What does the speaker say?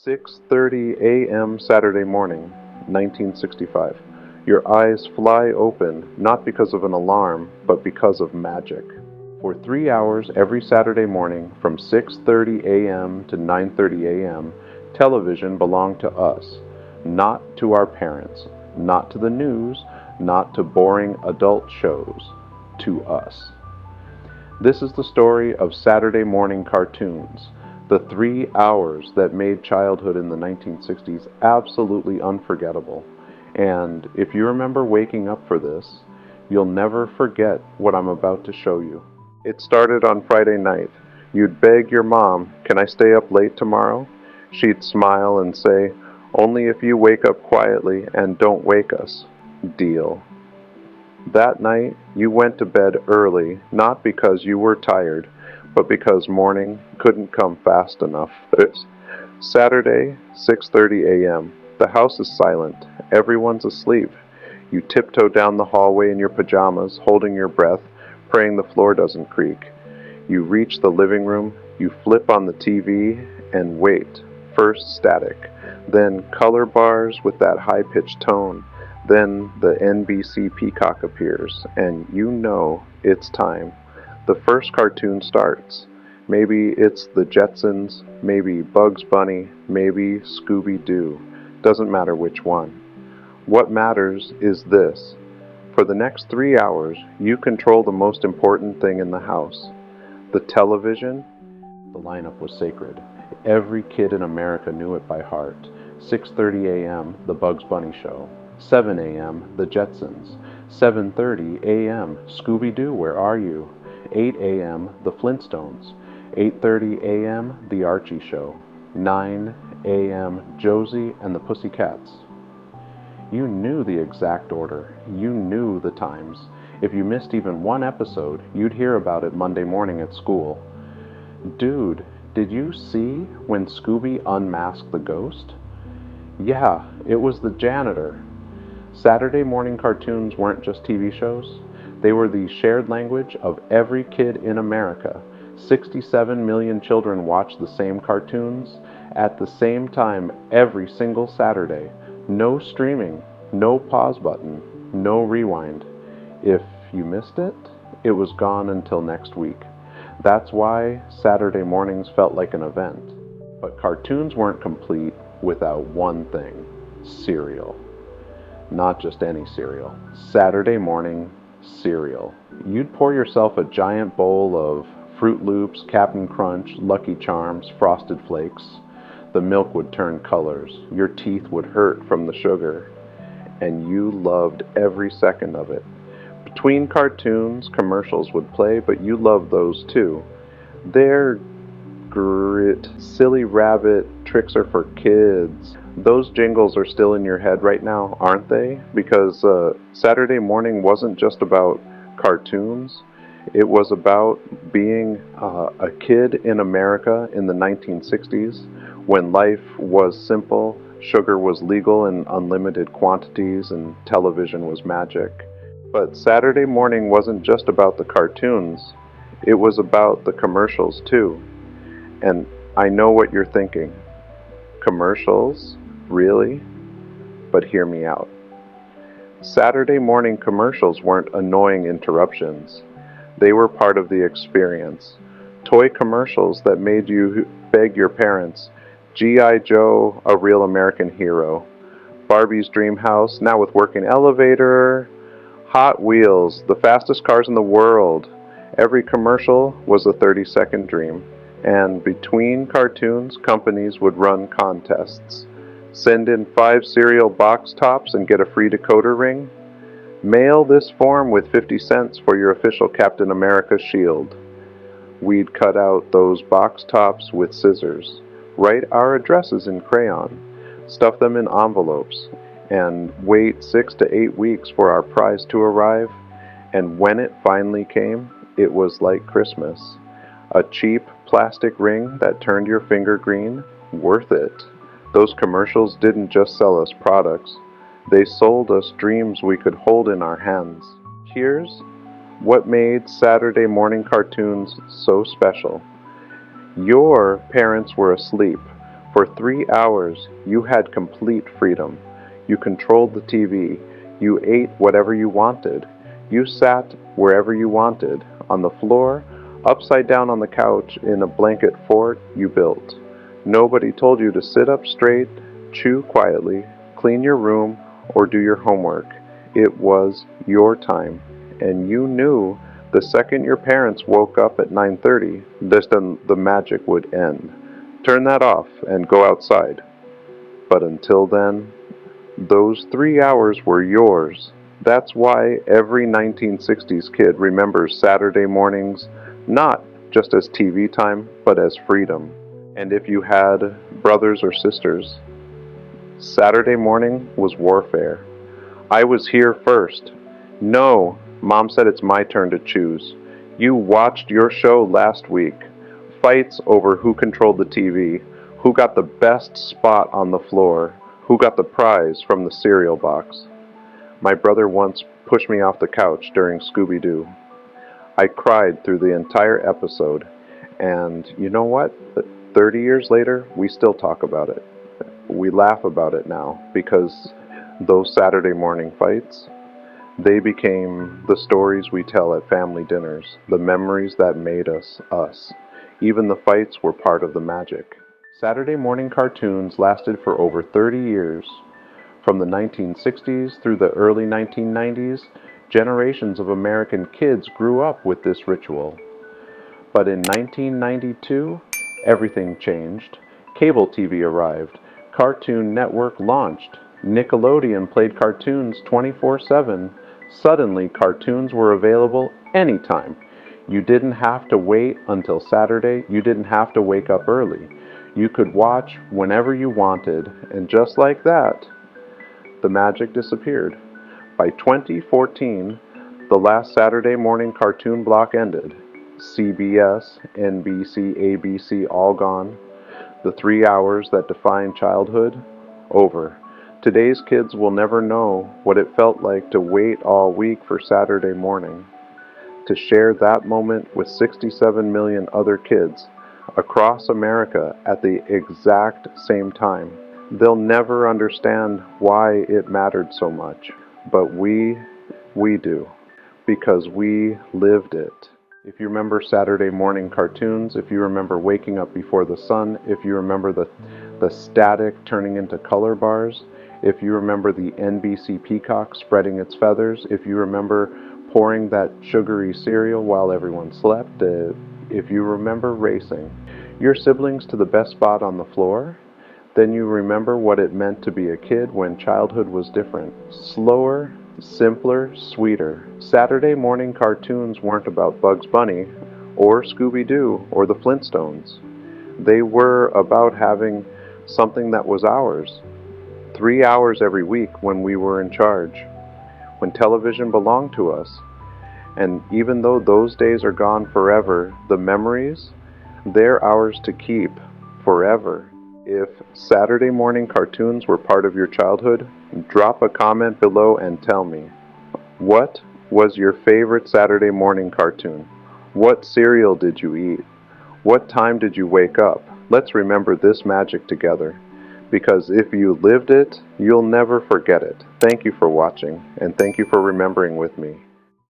6:30 a.m. Saturday morning, 1965. Your eyes fly open, not because of an alarm, but because of magic. For 3 hours every Saturday morning, from 6:30 a.m. to 9:30 a.m., television belonged to us, not to our parents, not to the news, not to boring adult shows, to us. This is the story of Saturday morning cartoons, the 3 hours that made childhood in the 1960s absolutely unforgettable. And if you remember waking up for this, you'll never forget what I'm about to show you. It started on Friday night. You'd beg your mom, "Can I stay up late tomorrow?" She'd smile and say, "Only if you wake up quietly and don't wake us." Deal. That night, you went to bed early, not because you were tired, but because morning couldn't come fast enough. It's Saturday, 6:30 a.m. The house is silent. Everyone's asleep. You tiptoe down the hallway in your pajamas, holding your breath, praying the floor doesn't creak. You reach the living room, you flip on the TV, and wait. First static, then color bars with that high-pitched tone. Then the NBC peacock appears, and you know it's time. The first cartoon starts. Maybe it's the Jetsons, maybe Bugs Bunny, maybe Scooby-Doo. Doesn't matter which one. What matters is this. For the next 3 hours, you control the most important thing in the house. The television. The lineup was sacred. Every kid in America knew it by heart. 6:30 a.m., The Bugs Bunny Show. 7 a.m., The Jetsons. 7:30 a.m., Scooby-Doo, Where Are You? 8 a.m., The Flintstones. 8:30 a.m., The Archie Show. 9 a.m., Josie and the Pussycats. You knew the exact order. You knew the times. If you missed even one episode, you'd hear about it Monday morning at school. Dude, did you see when Scooby unmasked the ghost? Yeah, it was the janitor. Saturday morning cartoons weren't just TV shows. They were the shared language of every kid in America. 67 million children watched the same cartoons at the same time every single Saturday. No streaming, no pause button, no rewind. If you missed it, it was gone until next week. That's why Saturday mornings felt like an event. But cartoons weren't complete without one thing: cereal. Not just any cereal. Saturday morning cereal. You'd pour yourself a giant bowl of Fruit Loops, Cap'n Crunch, Lucky Charms, Frosted Flakes. The milk would turn colors. Your teeth would hurt from the sugar. And you loved every second of it. Between cartoons, commercials would play, but you loved those too. They're grit, silly rabbit, tricks are for kids. Those jingles are still in your head right now, aren't they? Because Saturday morning wasn't just about cartoons. It was about being a kid in America in the 1960s when life was simple, sugar was legal in unlimited quantities, and television was magic. But Saturday morning wasn't just about the cartoons. It was about the commercials too. And I know what you're thinking. Commercials? Really? But hear me out. Saturday morning commercials weren't annoying interruptions. They were part of the experience. Toy commercials that made you beg your parents, G.I. Joe, a real American hero. Barbie's dream house, now with working elevator. Hot Wheels, the fastest cars in the world. Every commercial was a 30-second dream. And between cartoons, companies would run contests. Send in 5 cereal box tops and get a free decoder ring. Mail this form with 50 cents for your official Captain America shield. We'd cut out those box tops with scissors, write our addresses in crayon, stuff them in envelopes, and wait 6 to 8 weeks for our prize to arrive. And when it finally came, it was like Christmas. A cheap plastic ring that turned your finger green? Worth it. Those commercials didn't just sell us products. They sold us dreams we could hold in our hands. Here's what made Saturday morning cartoons so special. Your parents were asleep, For 3 hours, you had complete freedom. You controlled the TV. You ate whatever you wanted. You sat wherever you wanted, on the floor, upside down on the couch, in a blanket fort you built. Nobody told you to sit up straight, chew quietly, clean your room, or do your homework. It was your time, and you knew the second your parents woke up at 9:30, the magic would end. Turn that off and go outside. But until then, those 3 hours were yours. That's why every 1960s kid remembers Saturday mornings not just as TV time, but as freedom. And if you had brothers or sisters, Saturday morning was warfare. I was here first. No, Mom said it's my turn to choose. You watched your show last week. Fights over who controlled the TV, who got the best spot on the floor, who got the prize from the cereal box. My brother once pushed me off the couch during Scooby-Doo. I cried through the entire episode, and you know what? 30 years later, we still talk about it. We laugh about it now, because those Saturday morning fights, they became the stories we tell at family dinners, the memories that made us us. Even the fights were part of the magic. Saturday morning cartoons lasted for over 30 years. From the 1960s through the early 1990s, generations of American kids grew up with this ritual. But in 1992, everything changed. Cable TV arrived. Cartoon Network launched. Nickelodeon played cartoons 24/7. Suddenly, cartoons were available anytime. You didn't have to wait until Saturday. You didn't have to wake up early. You could watch whenever you wanted, and just like that, the magic disappeared. By 2014, the last Saturday morning cartoon block ended. CBS, NBC, ABC, all gone. The 3 hours that defined childhood, over. Today's kids will never know what it felt like to wait all week for Saturday morning, to share that moment with 67 million other kids across America at the exact same time. They'll never understand why it mattered so much, but we do, because we lived it. If you remember Saturday morning cartoons, if you remember waking up before the sun, if you remember the static turning into color bars, if you remember the NBC peacock spreading its feathers, if you remember pouring that sugary cereal while everyone slept, if you remember racing your siblings to the best spot on the floor, then you remember what it meant to be a kid when childhood was different. Slower, simpler, sweeter. Saturday morning cartoons weren't about Bugs Bunny or Scooby-Doo or the Flintstones. They were about having something that was ours. 3 hours every week when we were in charge, when television belonged to us. And even though those days are gone forever, the memories, they're ours to keep forever. If Saturday morning cartoons were part of your childhood, drop a comment below and tell me. What was your favorite Saturday morning cartoon? What cereal did you eat? What time did you wake up? Let's remember this magic together, because if you lived it, you'll never forget it. Thank you for watching, and thank you for remembering with me.